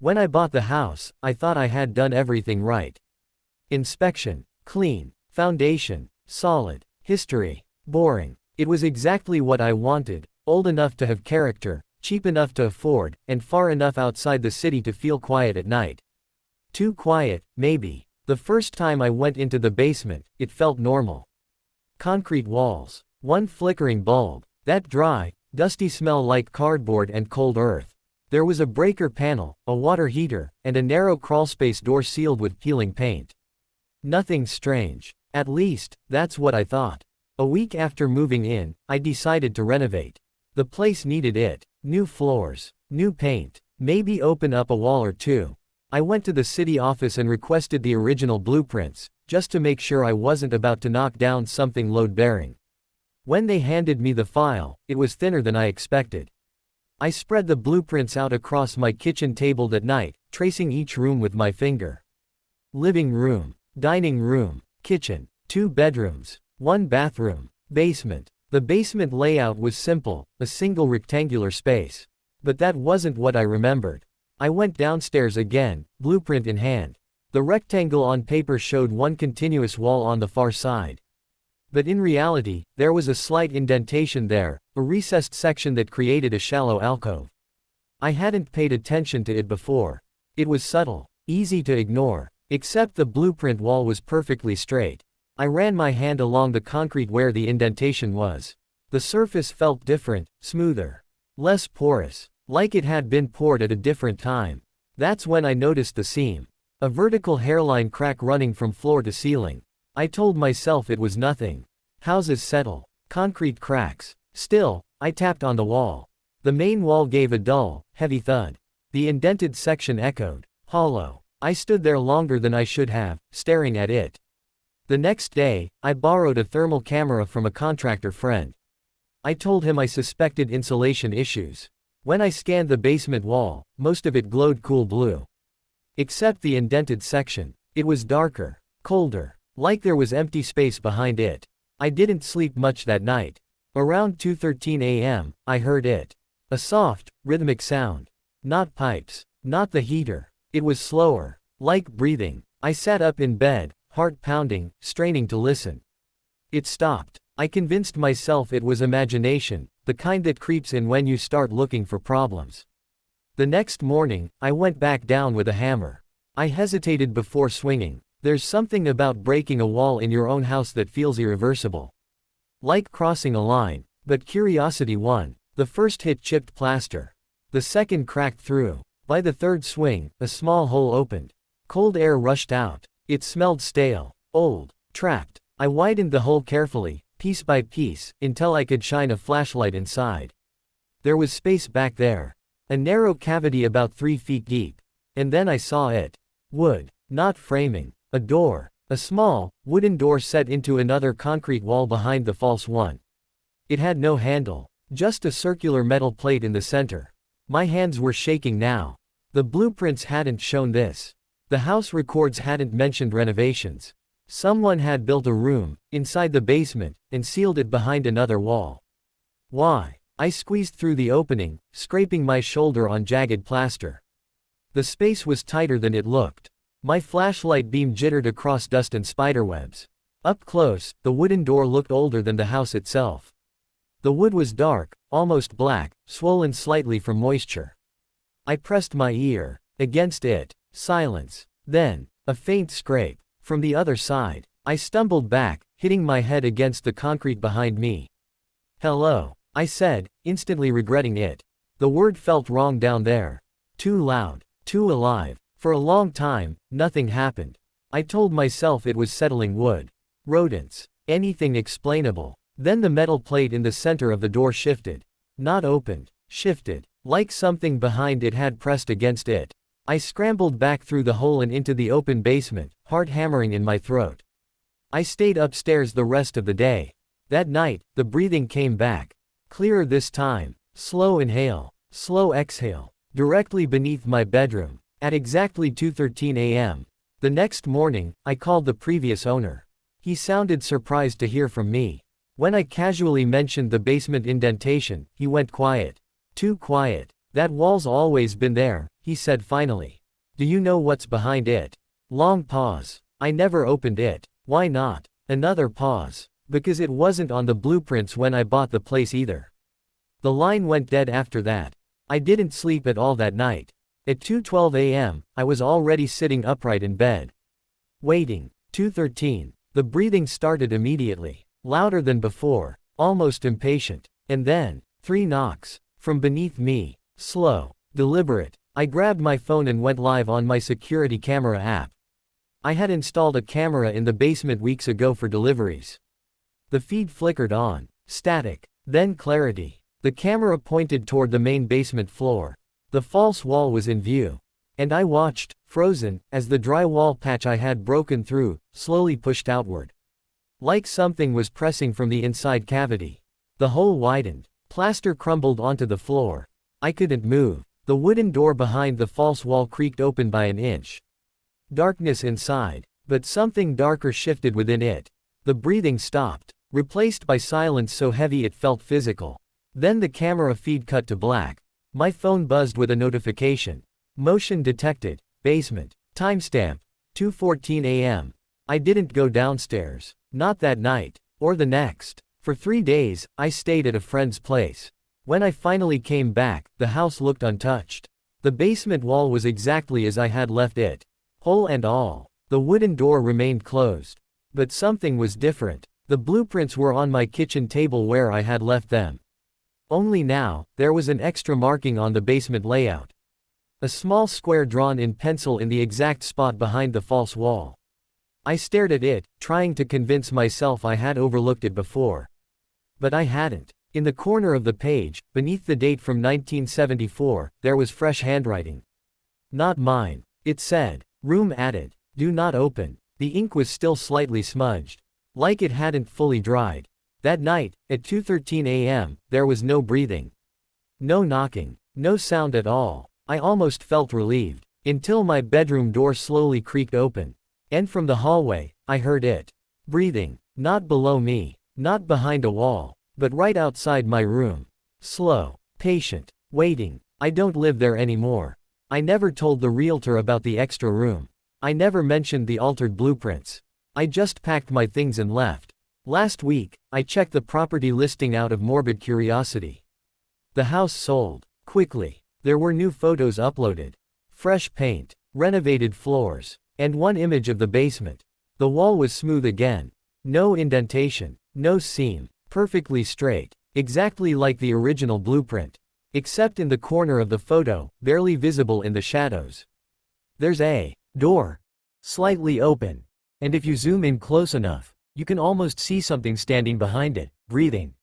When I bought the house, I thought I had done everything right. Inspection. Clean. Foundation. Solid. History. Boring. It was exactly what I wanted, old enough to have character, cheap enough to afford, and far enough outside the city to feel quiet at night. Too quiet, maybe. The first time I went into the basement, it felt normal. Concrete walls. One flickering bulb. That dry, dusty smell like cardboard and cold earth. There was a breaker panel, a water heater, and a narrow crawlspace door sealed with peeling paint. Nothing strange. At least, that's what I thought. A week after moving in, I decided to renovate. The place needed it. New floors, new paint, maybe open up a wall or two. I went to the city office and requested the original blueprints, just to make sure I wasn't about to knock down something load-bearing. When they handed me the file, it was thinner than I expected. I spread the blueprints out across my kitchen table that night, tracing each room with my finger. Living room, dining room, kitchen, 2 bedrooms, 1 bathroom, basement. The basement layout was simple, a single rectangular space. But that wasn't what I remembered. I went downstairs again, blueprint in hand. The rectangle on paper showed one continuous wall on the far side. But in reality, there was a slight indentation there, a recessed section that created a shallow alcove. I hadn't paid attention to it before. It was subtle, easy to ignore, except the blueprint wall was perfectly straight. I ran my hand along the concrete where the indentation was. The surface felt different, smoother, less porous, like it had been poured at a different time. That's when I noticed the seam. A vertical hairline crack running from floor to ceiling. I told myself it was nothing. Houses settle. Concrete cracks. Still, I tapped on the wall. The main wall gave a dull, heavy thud. The indented section echoed. Hollow. I stood there longer than I should have, staring at it. The next day, I borrowed a thermal camera from a contractor friend. I told him I suspected insulation issues. When I scanned the basement wall, most of it glowed cool blue. Except the indented section. It was darker, colder. Like there was empty space behind it. I didn't sleep much that night. Around 2:13 a.m., I heard it. A soft, rhythmic sound. Not pipes. Not the heater. It was slower. Like breathing. I sat up in bed, heart pounding, straining to listen. It stopped. I convinced myself it was imagination, the kind that creeps in when you start looking for problems. The next morning, I went back down with a hammer. I hesitated before swinging. There's something about breaking a wall in your own house that feels irreversible. Like crossing a line. But curiosity won. The first hit chipped plaster. The second cracked through. By the third swing, a small hole opened. Cold air rushed out. It smelled stale, old, trapped. I widened the hole carefully, piece by piece, until I could shine a flashlight inside. There was space back there. A narrow cavity about 3 feet deep. And then I saw it. Wood. Not framing. A door. A small, wooden door set into another concrete wall behind the false one. It had no handle. Just a circular metal plate in the center. My hands were shaking now. The blueprints hadn't shown this. The house records hadn't mentioned renovations. Someone had built a room, inside the basement, and sealed it behind another wall. Why? I squeezed through the opening, scraping my shoulder on jagged plaster. The space was tighter than it looked. My flashlight beam jittered across dust and spiderwebs. Up close, the wooden door looked older than the house itself. The wood was dark, almost black, swollen slightly from moisture. I pressed my ear against it. Silence. Then, a faint scrape. From the other side. I stumbled back, hitting my head against the concrete behind me. Hello, I said, instantly regretting it. The word felt wrong down there. Too loud. Too alive. For a long time, nothing happened. I told myself it was settling wood. Rodents. Anything explainable. Then the metal plate in the center of the door shifted. Not opened. Shifted. Like something behind it had pressed against it. I scrambled back through the hole and into the open basement, heart hammering in my throat. I stayed upstairs the rest of the day. That night, the breathing came back. Clearer this time. Slow inhale. Slow exhale. Directly beneath my bedroom. At exactly 2:13 a.m. The next morning, I called the previous owner. He sounded surprised to hear from me. When I casually mentioned the basement indentation, he went quiet. Too quiet. That wall's always been there, he said finally. Do you know what's behind it? Long pause. I never opened it. Why not? Another pause. Because it wasn't on the blueprints when I bought the place either. The line went dead after that. I didn't sleep at all that night. At 2:12 a.m., I was already sitting upright in bed. Waiting. 2:13. The breathing started immediately. Louder than before. Almost impatient. And then, 3 knocks. From beneath me. Slow. Deliberate. I grabbed my phone and went live on my security camera app. I had installed a camera in the basement weeks ago for deliveries. The feed flickered on. Static. Then clarity. The camera pointed toward the main basement floor. The false wall was in view. And I watched, frozen, as the dry wall patch I had broken through, slowly pushed outward. Like something was pressing from the inside cavity. The hole widened. Plaster crumbled onto the floor. I couldn't move. The wooden door behind the false wall creaked open by an inch. Darkness inside. But something darker shifted within it. The breathing stopped, replaced by silence so heavy it felt physical. Then the camera feed cut to black. My phone buzzed with a notification. Motion detected. Basement. Timestamp. 2:14 a.m. I didn't go downstairs. Not that night. Or the next. For 3 days, I stayed at a friend's place. When I finally came back, the house looked untouched. The basement wall was exactly as I had left it. Hole and all. The wooden door remained closed. But something was different. The blueprints were on my kitchen table where I had left them. Only now, there was an extra marking on the basement layout. A small square drawn in pencil in the exact spot behind the false wall. I stared at it, trying to convince myself I had overlooked it before. But I hadn't. In the corner of the page, beneath the date from 1974, there was fresh handwriting. Not mine. It said, "Room added. Do not open." The ink was still slightly smudged. Like it hadn't fully dried. That night, at 2:13 a.m., there was no breathing. No knocking. No sound at all. I almost felt relieved. Until my bedroom door slowly creaked open. And from the hallway, I heard it. Breathing. Not below me. Not behind a wall. But right outside my room. Slow. Patient. Waiting. I don't live there anymore. I never told the realtor about the extra room. I never mentioned the altered blueprints. I just packed my things and left. Last week, I checked the property listing out of morbid curiosity. The house sold. Quickly. There were new photos uploaded. Fresh paint. Renovated floors. And one image of the basement. The wall was smooth again. No indentation. No seam. Perfectly straight. Exactly like the original blueprint. Except in the corner of the photo, barely visible in the shadows. There's a door. Slightly open. And if you zoom in close enough, you can almost see something standing behind it, breathing.